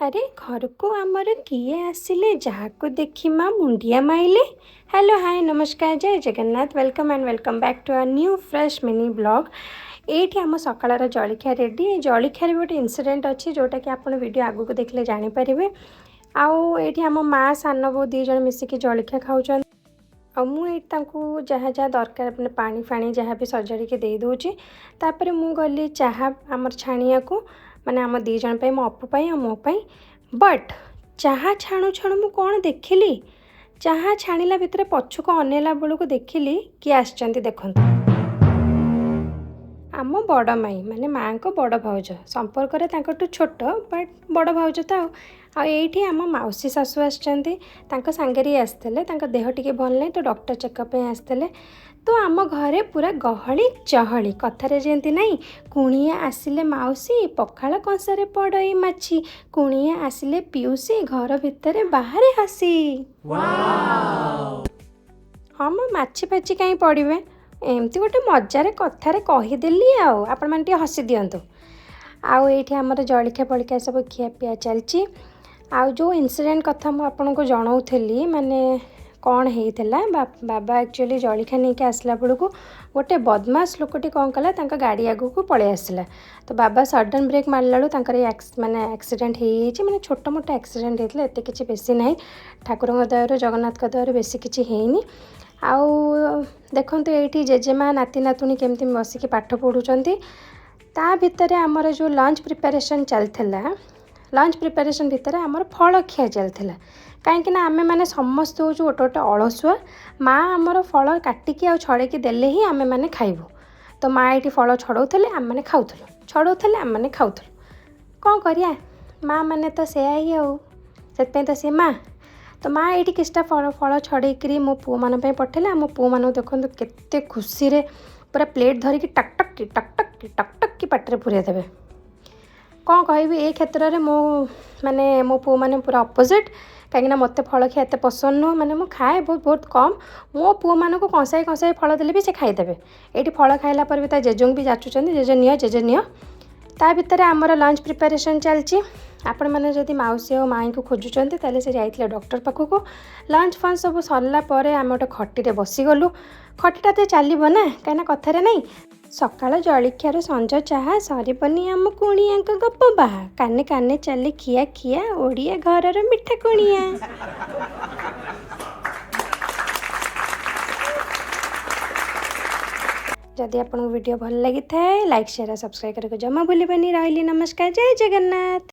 अरे घर को आमर किए आसिले जहाको देखी माँ मुंडिया माइले। हेलो हाय नमस्कार जय Jagannath welcome and welcome back to a new fresh mini blog. ये आम सकाळर जलिखिया रेडी जलिखिया भी गोटे इनसीडेंट अच्छी जोटा कि आप वीडियो आगु को देखले जानीपारे। आउ ये आम माँ सान बो दी जन मिसिकी जलिखिया खाऊँ आ मुझे जहाँ जहाँ दरकार अपने पानी फाणी जहाँ भी सजाड़ी के दे दूँगी। तापर मु गली चाह आमर छाणिया को माने आम दी जन पे मो अपू पाई आ मो पाई। बट चाह छाणु छाणु मु कौन देखिली चाह छाणिला भितर पछुक अनेला बेलू देखिली किए आसचंती देखंतु आम बड़ माई माने माँ को बड़ भाउज संपर्क तांकटू छोट बट बड़ भाउज तो आईठी आम मौसी सासू आसचंती सांगे आसते देह टिके भल नहीं तो डॉक्टर चेकअप आसते। तो आम घरे पूरा गहली चहली कथारे जेंती नहीं कुणिया आसिले मौसी पखाल कंसारे पड़ई माछी कुणिया आसिले पिउसी घर भितर बाहर हसी। हाँ मो माछी फाची कहीं पड़े एमती गोटे मजार कथार कहीदेली आपण मैंने हसी दिंतु। आउ ये आमर जलिखिया फलिखिया सब खियापिया चलची। आउ जो इनसीडेंट कथा मुझे आपको जनाऊली माने कौन होता बाबा एक्चुअली जलिखिया नहीं कि आसला बेलू गोटे बदमाश लोकटी कौन कला गाड़ी आगू को पलि आसला। तो बाबा सडन ब्रेक मारला माने एक्सीडेंट हो माने छोट मोट एक्सीडेंट होता एत कि बेसी ना ठाकुर दयार जगन्नाथ दयार बेसी किसी है। आउ देखते ये जेजेमा नाती नातुणी केमती बसिकी पाठ पढ़ुंट ता भितर आमर जो लंच प्रिपेरेसन चलता लंच प्रिपेरेसन भितर आमर फल खिया चलता कहीं आमे मैंने समस्त हूँ गोटे गोटे अलसुआ माँ आमर फल काटिकी आ छड़ेकी देले ही आमे मैंने खाइबू। तो माँ ये फल छड़ौले आम मैंने खाऊलु छड़ौले आम मैंने खाऊलु कौन करिया माँ मैंने तो से ही आउ तो सी माँ तो माँ ये किसटा फल फल छड़ेकरी मो पु मान पठेला मो पु मान देखो केते खुशी रे पूरा प्लेट धरिकी टक टक की टक टक की टक टक की पाटे पूरे देवे। कौन कहबी ए क्षेत्र में मो माने मो पु मैंने पूरा अपोजिट कहीं मत फल खिया एत पसंद नुह माने मु खाए बहुत बहुत कम मो पु मान को कंसाई कंसाई फल देले भी से खाईदेवे। ये फल खाइला पर भी जेजों भी जाचुंट जेजे नियो ता भितर आमर लंच प्रिपेरेसन चलची। आपण मैंने जदि मौसी और माई को खोजुंट ताले से जाइए डॉक्टर पाखक लंच फंच सब सरला आम गोटे खटी बसीगलु खटीटा तो चलो ना कहीं कथार नहीं सकाळ जलिखियार संज चाह सरबनी आम कुणिया गप बाहा काने काने चली खिया खिया ओडिया घरर मिठा कुणिया। जदि आपको वीडियो भल लगी था लाइक शेयर सब्सक्राइब करके जमा भूलिबनी। रही नमस्कार जय जगन्नाथ।